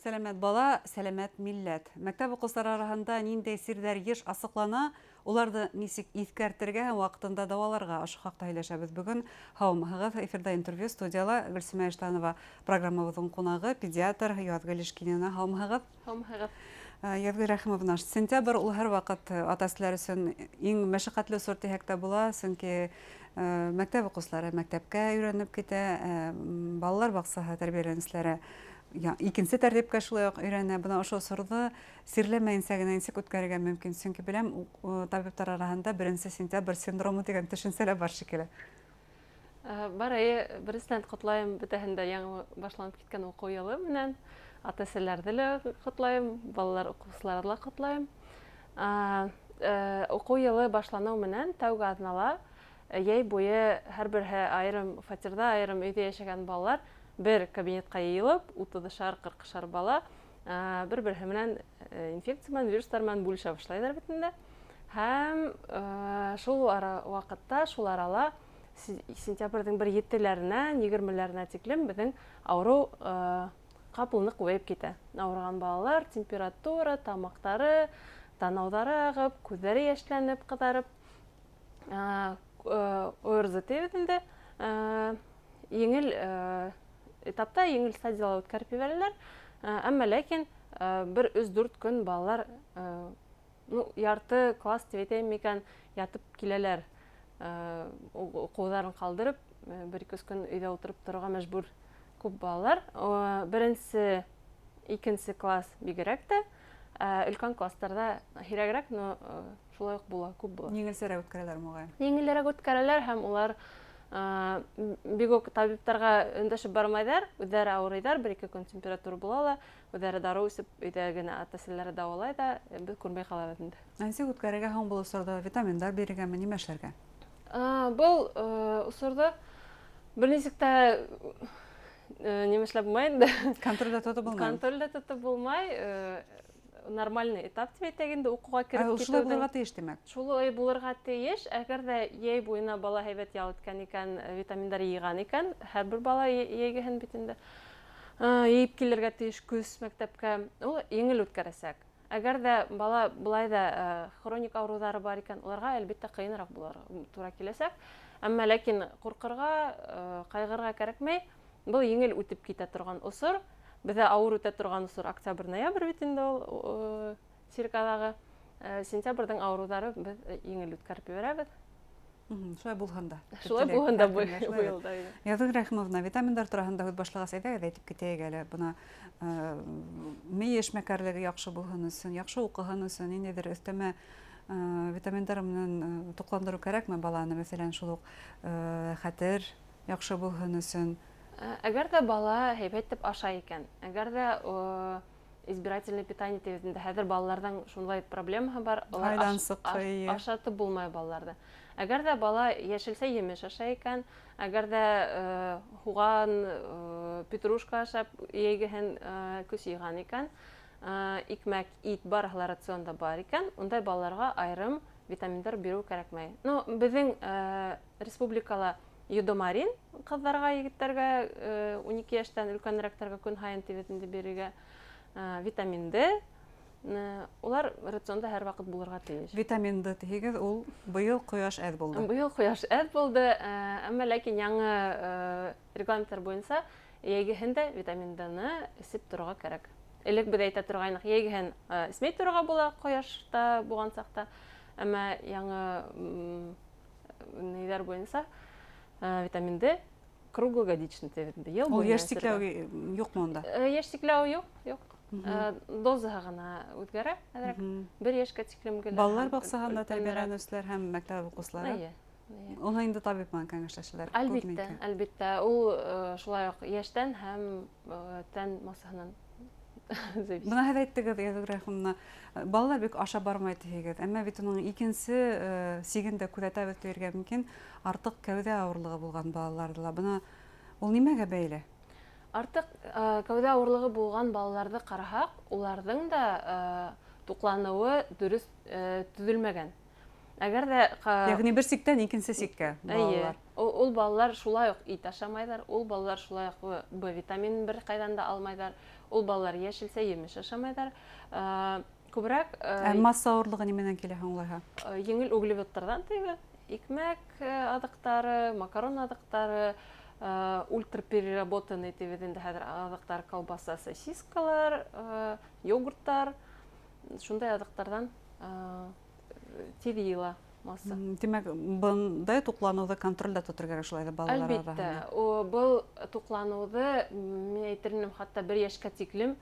Сәләмәт бала, сәләмәт милләт. Мәктәп укучылары арасында ниндәй сирләр еш асыклана, уларны нисек искәртергә һәм вакытында даваларга ашы хакта һөйләшәбез бүген. Һаумыгыз, эфирда интервью студияла Гөлсемә Иштанова программабызның кунагы, педиатр Язгөл Ишкинина. Һаумыгыз. Һаумыгыз. Язгөл Рәхимовна, сентябрь ул һәр вакыт атасылар өчен иң мәшәкатьле сорт һәктә була, чөнки мәктәп укучылары мәктәпкә өйрәнеп китә, балалар баксаһы тәрбияләнүчеләре икенче тәртипкә шулай ук өйрәнә. Бына ошо сорды сирләмәенсә генә ничек үткәрергә мөмкин? Чөнки беләм, табиблар арасында 1 сентябрь синдромы дигән төшенсәләр бар шикелле. Барай, беренчедән котлайм бөтәһен дә яңа башланып киткән уку елы менән. Ата-әсәләрне дә котлайм, балалар укучыларны да котлайм. Уку елы башлану менән тәүге атнала яй буе һәрберһе аерым фатирда, аерым өйдә яшәгән балалар бер кабинетка йыелып, 30-40 бала бер-берсе менән инфекция менән, вирустар менән бүлешә башлайлар бит инде. Һәм шул вакытта, шул арала сентябрьдән 7-ләренә, 20-ләренә тиклем безнең авыру капылны куеп китә. Авырган балалар температура, тамактары, танаудары агып, күзләре яшьләнеп, кызарып, ОРЗ тибетендә еңел этапта еңел стадиялар үткәреп ибәрәләр. Әмма ләкин 1-4 көн балалар ярты класс тибетем микән ятып киләләр. Укуларын калдырып, 1-2 көн өйдә утырып торырга мәҗбүр күп балалар. Беренче, икенче класс бигрәк тә, өлкән классларда һирәгрәк, но шулай ук була, күп була. Еңелсәрәк үткәрәләр мөгаен. Еңелрәк үткәрәләр һәм улар бик үк табибларга өндәшеп бармайдар, үзләре авырыйдар, 1-2 көн температура була ла, үзләре дару үсеп, өйдә генә ата-әсәләре давалай да, без күрмәй калабыз инде. Ничек үткәрергә һәм бу сорда витаминдар бирергәме, нимә эшләргә? Был усурда берничек тә нимәшләп булмай инде. Контрольдә тотып булмай. Контрольдә тотып булмай. Нормальный этап дип әйтәгәндә укуга кирип китү. Шулай булырга тиеш димәк. Шулай булырга тиеш. Әгәр дә яй буена бала һәйбәт ял иткән икән, витаминдар йыйган икән, һәрбер бала йыйган бит инде. Йыйып килергә тиеш күз мәктәпкә. Ул еңел үткәрәсәк. Әгәр дә бала булай да хроник авырулары бар икән, уларга әлбәттә кыенрак булыр, туры киләсәк. Әмма ләкин куркырга, кайгырга кирәкмәй. Бу еңел үтеп китә торган усур. Бездә авыр үтә торган усур октябрь-ноябрь бит инде ул сиркадагы. Сентябрьдән авырулары без еңел үткәреп ибәрәбез. Шулай булганда. Шулай булганда бу елда. Язгөл Рәхимовна, витаминдар турында һүз башлагас әйдәгез әйтеп китәйек әле. Буны мей эшмәкәрлеге яхшы булган өчен, яхшы укыган өчен ниндидер өстәмә витаминдар менән тукландыру кирәкме баланы, мәсәлән, шул ук хәтер яхшы булган өчен? Әгәр дә бала һәйбәт дип ашай икән, әгәр дә избирательное питание тибетендә хәзер балалардан шундай проблема бар, ашатып булмай балаларда. Әгәр дә бала яшелсә емеш ашай икән, әгәр дә хуган, петрушка ашап, ягәһен күс йыган икән, икмәк, ит бар рационда бар икән, ундай балаларга айрым витаминдар бирү кирәкмәй. Ну, безнең республикала Юдомарин кызларга, егетләргә 12 яшьтән өлкәнрәкләргә көн һайын тибетендә бирергә витамин D. Улар рационда һәр вакыт булырга тиеш. Витамин D тигез ул быел кояш әз булды. Быел кояш әз булды, әмма ләкин яңа регламентлар буенча ягәһендә витамин D-ны исеп торырга кирәк. Элек без әйтә торгайнык, ягәһен исмәй торырга була кояшта булган сакта, әмма яңа ниләр буенча витамин D круглогодичный тибетендә ел буена. Ул яшь тикләү юкмы анда? Яшь тикләү юк. Дозаһы гына үзгәрә, әзрәк 1 яшькә тиклем генә. Балалар баксаһында тәрбияләнүчеләр һәм мәктәп укучылары. Ул инде табиб белән кәңәшләшәләр. Әлбәттә, ул шулай ук яшьтән һәм тән массаһыннан зависит. Бuna һәр әйттегез, Язгөл Рәхимовна, балалар бик аша бармай тигез. Әмма бит уның икенче сигендә күзәтәбез дияргә мөмкин, артык кәүдә авырлыгы булган балаларда. Буны ул нимәгә бәйле? Артык кәүдә авырлыгы булган балаларны карасак, уларның да туклануы дөрес төзелмәгән. Әгәр дә ягъни бер сиктән икенче сиккә балалар. ул балалар шулай ук ит ашамайдар, ул балалар шулай ук Б витаминын бер кайдан да алмайдар, ул балалар яшелсә, емеш ашамайдар. Күбрәк масса авырлыгы неменән килә һуң улайһа? Еңел углеводтардан тиге, икмәк адыктары, макарон адыктары, ультрапереработанный тибединде хәзер адыктар, колбаса, сосискалар, йогурттар, шундай адыктардан тириела масса. Демәк, бындай туклануды контрольдә тотырга кирәк шулай да балалар арасында. Әлбәттә, был туклануды мин әйтермен хәтта 1 яшькә тиклем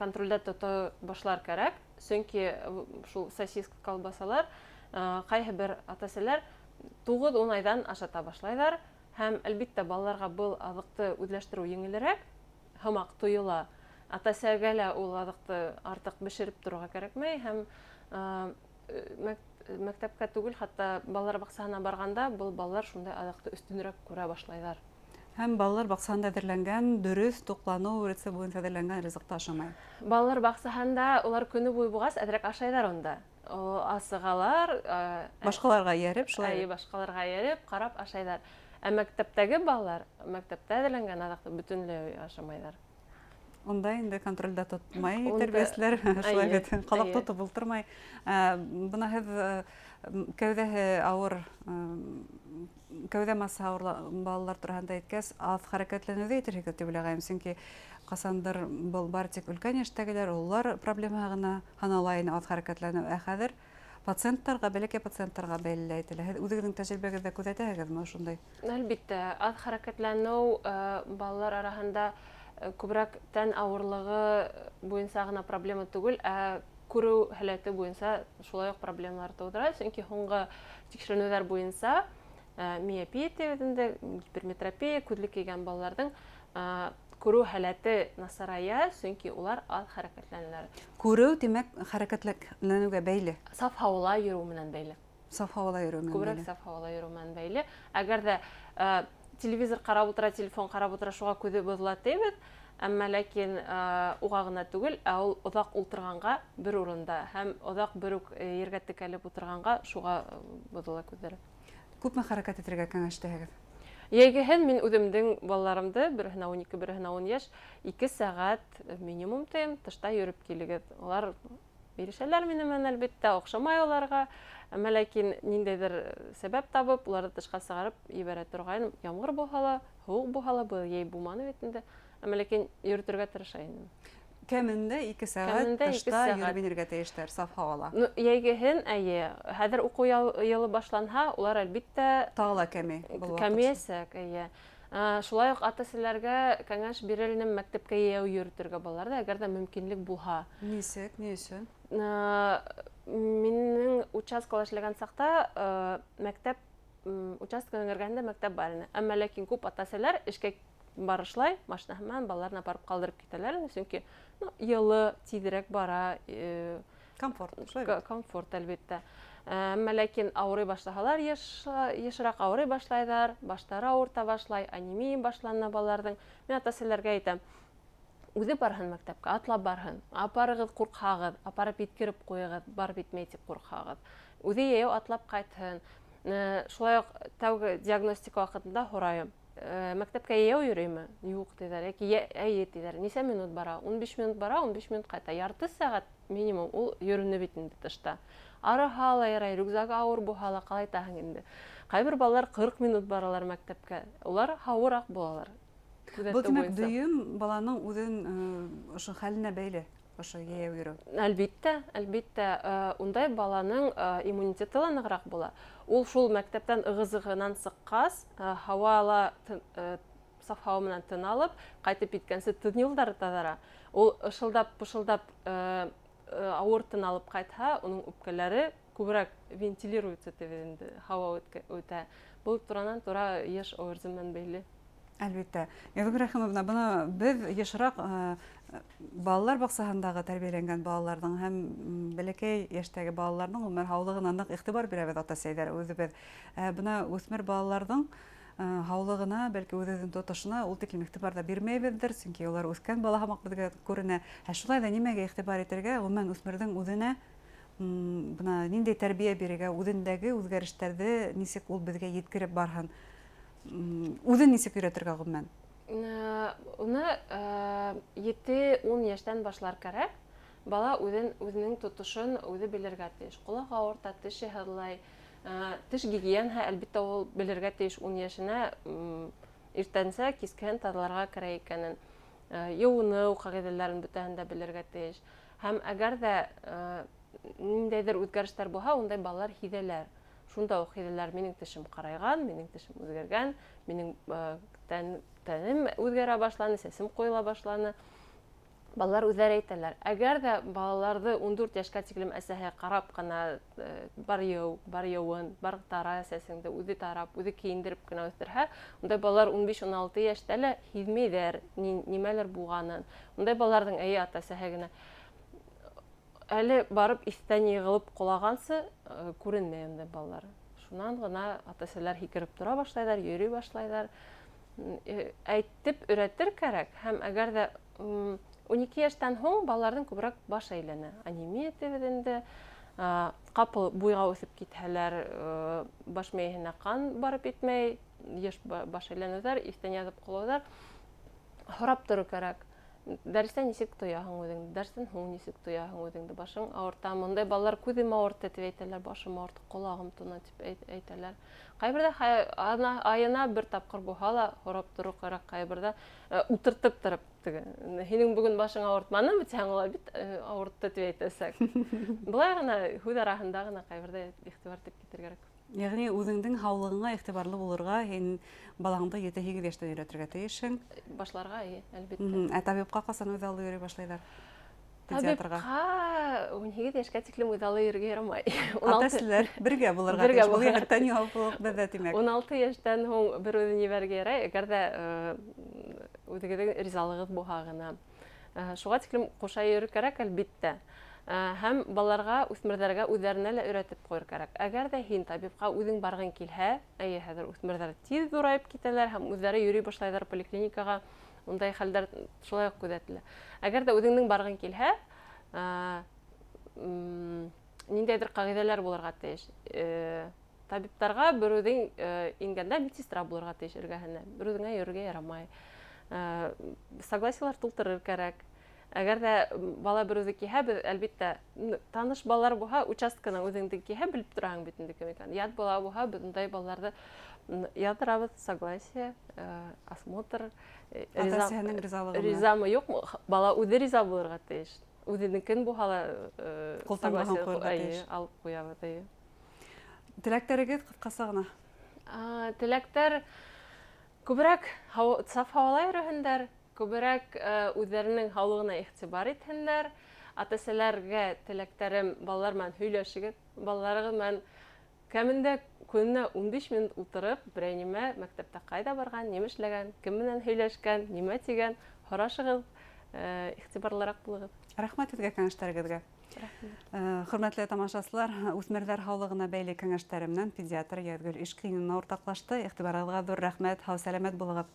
контрольдә тота башлар кирәк. Чөнки шул сосиска, колбасалар кайһы бер ата-әсәләр 9-10 айдан ашата башлайлар. Һәм әлбәттә балаларга был адыкты үзләштерү еңелрәк, һәмак тоела. Ата-әсәгә лә ул адыкты артык бешереп торырга кирәкмәй һәм мәктәпкә түгел, хәтта балалар баксасына барганда был балалар шундай адыкты өстенрәк күрә башлайлар. Һәм балалар баксасында әзерләнгән дөрес туклану рецепты буенча әзерләнгән ризыкты ашамай. Балалар баксасында улар көне буе бугас әдрәк ашайлар онда. Асыгалар, башкаларга ярып, шулай. Башкаларга ярып, карап ашайлар. Ә мәктәптәге балалар мәктәптә әзерләнгән адыкты бөтенләй ашамайлар. Онда инде контрольдә тотмай тәрбиясләр, шулай бит, калак тотып бултырмай. Буна һез кәүдәһе авыр, кәүдә масса авыр балалар турында әйткәс, аз хәрәкәтләнүдә әйтергә дип уйлаган, чөнки касандыр был бар тик өлкән яшьтәгеләр, уллар проблема гына ханалайын аз хәрәкәтләнү. Ә хәзер пациентларга, бәләкәй пациентларга бәйле әйтелә. Үзегезнең тәҗрибәгездә күзәтәһегезме шундай? Әлбәттә, аз хәрәкәтләнү балалар арасында күбрәк тән авырлыгы буенча гына проблема түгел, ә күрү һәләте буенча шулай ук проблемалар тудыра. Чөнки һуңгы тикшеренүләр буенча миопия тибединде, гиперметропия, күзлек кигән балаларның күрү һәләте насарая, чөнки улар аз хәрәкәтләнәләр. Күрү димәк хәрәкәтләнүгә бәйле. Саф һавада йөрү менән бәйле. Саф һавада йөрү менән бәйле. Күбрәк саф һавада йөрү менән бәйле. Әгәр дә телевизор карап утыра, телефон карап утыра, шуга күзе бозыла тибет. Әмма ләкин уга гына түгел, ә ул озак ултырганга бер урында һәм озак бер үк ергә текәлеп утырганга шуга бозыла күзләре. Күпме хәрәкәт итәргә кәңәш итәһегез? Ягәһен мин үземнең балаларымды, берһенә 12, берһенә 10 яшь, 2 сәгать минимум тем тышта йөреп килегез. Алар бирешәләр минем әлбәттә, охшамай аларга. Әмма ләкин ниндәйдер сәбәп табып, уларны тышка сыгарып ибәрә торган, ямгыр булһа, һуык булһа, бу яй булманы бит инде. Әмма ләкин йөртергә тырышайым. Кәмендә 2 сәгать тышта йөреп инергә тиештәр, саф һавала. Ягәһен, хәзер уку елы башланһа, улар әлбәттә тагыла кәми булыр. Кәмиясәк, шулай ук ата-әсәләргә кәңәш бирелнем мәктәпкә яу йөртергә балаларда, әгәр дә мөмкинлек булһа. Нисек, ни өчен? Минең участкада эшләгән сакта мәктәп участканың эргәһендә мәктәп бар иде. Әмма ләкин күп ата-әсәләр эшкә барышлай, машина һәм балаларны апарып калдырып китәләр, чөнки йылы тизрәк бара, комфорт әлбәттә. Әмма ләкин авырый башлаһалар, ешрак авырый башлайлар, баштары авырта башлай, анемия башлана балаларның. Мин ата-әсәләргә әйтәм, үзе барһын мәктәпкә, атлап барһын, апарыгыз, куркагыз, апарып иткереп куйыгыз, барып итмәй тип куркагыз. Үзе яу атлап кайтһын. Шулай ук тәүге диагностика вакытында һорайым. Мәктәпкә яу йөрөйме? Юк диләр. Яки әйе диләр. Нисә минут бара? 15 минут бара, 15 минут кайта. Ярты сәгать минимум ул йөрүне бит инде тышта. Арыһала ярай, рюкзак авыр булһа, калай таһың инде. Кайбер балалар 40 минут баралар мәктәпкә. Улар һавырак булалар. Бу демәк дөйем баланың үзен ошо хәленә бәйле. Ошо яу йөрү. Әлбәттә, ундай баланың иммунитеты ныграк була. Ул шул мәктәптән ыгы-зыгыннан сыккас, һавала саф һава менән тын алып, кайтып киткәнсе тын юлдары тазара. Ул ышылдап-пышылдап авыр тын алып кайтһа, уның үпкәләре күбрәк вентилируется тибенде, һава үтә. Бу туранан-тура еш авырзы бәйле. Әлбәттә. Ягъни рәхимовна, буны без ешрак балалар баксаһындагы тәрбияләнгән балаларның һәм бәләкәй яшьтәге балаларның гомер һаулыгына нык игътибар бирәбез ата-әсәләр үзебез. Буна үсмер балаларның һаулыгына, бәлки үзенең тотышына ул тиклем игътибар да бирмәйбездер, чөнки алар үскән бала һамак безгә күренә. Шулай да нимәгә игътибар итәргә, гомумән үсмернең үзенә буна нинди тәрбия бирергә, үзендәге үзгәрешләрне ничек ул безгә yetkереп барһын. Үҙен нисек өйрәтергә гомумән? Уны 7-10 яшьтән башлар кәрәк. Бала үзенең тотышын үзе белергә тиеш. Колак авырта, теш һырлай, теш гигиенаһы әлбиттә ул белергә тиеш 10 яшенә. Иртәнсә кискен тазаларга кирәк икәнен, юыну кагыйдәләрен бөтәһен дә белергә тиеш. Һәм әгәр дә ниндәйдер үзгәрешләр булһа, ундай балалар һиҙәләр. Шунда ук һиҙәләр: минең тешем ҡарайган, минең тешем үҙгәргән, минең тәнем үҙгәрә башланы, сәсем ҡуйыла башланы. Балалар үҙҙәре әйтәләр. Әгәр дә балаларҙы 14 йәшкә тиклем әсәһе ҡарап ҡына бар йыуын, бар тара сәсеңде, үҙе тарап, үҙе кейендереп кенә үҫтерһә, ундай балалар 15-16 йәштә лә һиҙмәйҙәр нимәлер булғанын. Ундай балаларҙың ата-әсәһе генә әле барып иҫтән йығылып ҡолағансы күренмәй ундай балалар. Шунан ғына ата-әсәләр һикереп тора башлайҙар, йөрөй башлайҙар. Әйтеп өйрәтер кәрәк. Һәм әгәр дә 12 йәштән һуң балаларҙың күберәк баш әйләнә. Анемия тиҙендә, ҡапыл буйға үҫеп китһәләр, баш мейеһенә ҡан барып етмәй, йыш баш әйләнеүҙәр, иҫтән яҙып ҡолоуҙар. Һорап торор кәрәк. Дәрестә нисек тояһың үҙеңде, дәрестән һуң нисек тояһың үҙеңде, башың ауыртамы? Ундай балалар күҙем ауырты тип әйтәләр, башым ауырты, ҡолағым туна тип әйтәләр. Ҡайберҙә айына бер тапҡыр булһа ла һорап торор кәрәк, ҡайберҙә ултыртып торып, һинең бөгөн башың ауыртманымы тиһәң, ул бит ауыртты тип әйтәсәк. Былай ғына һүҙ араһында ғына ҡайберҙә иғтибар итеп китергә кәрәк. Ягъни үҙеңдең һаулығыңа иғтибарлы булырға һин балаңды 7-8 йәштән өйрәтергә тейешһең. Башларға, әлбиттә. Ә табипҡа ҡасан үҙ алды йөрөй башлайҙар? Табипҡа 18 йәшкә тиклем үҙ алды йөрөргә ярамай. Ата-әсәләр бергә булырға тейеш. Был йәһәттән яуаплылыҡ беҙҙә, тимәк. 16 йәштән һуң бер үҙен ебәргә ярай, әгәр дә үҙегеҙҙең ризалығыҙ булһа ғына. Шуға тиклем ҡуша йөрөр кәрәк, әлбиттә. Һәм балаларға, үҫмерҙәргә үҙҙәренә лә өйрәтеп ҡуйыр кәрәк. Әгәр дә һин табипҡа үҙең барғың килһә, хәҙер үҫмерҙәр тиҙ ҙурайып китәләр һәм үҙҙәре йөрөй башлайҙар поликлиникаға, ундай хәлдәр шулай уҡ күҙәтелә. Әгәр дә үҙеңнең барғың килһә, ниндәйҙер ҡағиҙәләр булырға тейеш. Табиптарға бер үҙең ингәндә медсестра булырға тейеш эргәһенә. Бер үҙеңә йөрөргә ярамай. Согласиялар тултырыр кәрәк. Әгәр дә бала бер үҙе киһә, беҙ әлбиттә таныш балалар булһа, участканан үҙеңдең киһә, белеп тораһың бит инде кем икәнен. Ят бала булһа, беҙ ундай балаларҙы яҙҙырабыҙ, согласие, осмотр. Ата-әсәһенең ризалығы. Ризамы, юҡмы? Бала үҙе риза булырға тейеш. Үҙенекен булһа ла согласие алып ҡуябыҙ. Теләктәрегеҙ ҡыҫҡаса ғына? Теләктәр күберәк саф һауала йөрөһөндәр, күберәк үҙҙәренең һаулығына иғтибар итһендәр. Ата-әсәләргә теләктәрем: балалар менән һөйләшегеҙ, балаларығыҙ менән кәмендә көнөнә 15 минут ултырып, берәй нимә, мәктәптә ҡайҙа барған, нимә эшләгән, кем менән һөйләшкән, нимә тигән, һорашығыҙ, иғтибарлыраҡ булығыҙ. Рәхмәт һеҙгә кәңәштәрегеҙгә. Хөрмәтле тамашасылар, үҫмерҙәр һаулығына бәйле кәңәштәре менән педиатр Яҙгөл Ишҡинина уртаҡлашты. Иғтибарығыҙға ҙур рәхмәт, һау-сәләмәт булығыҙ.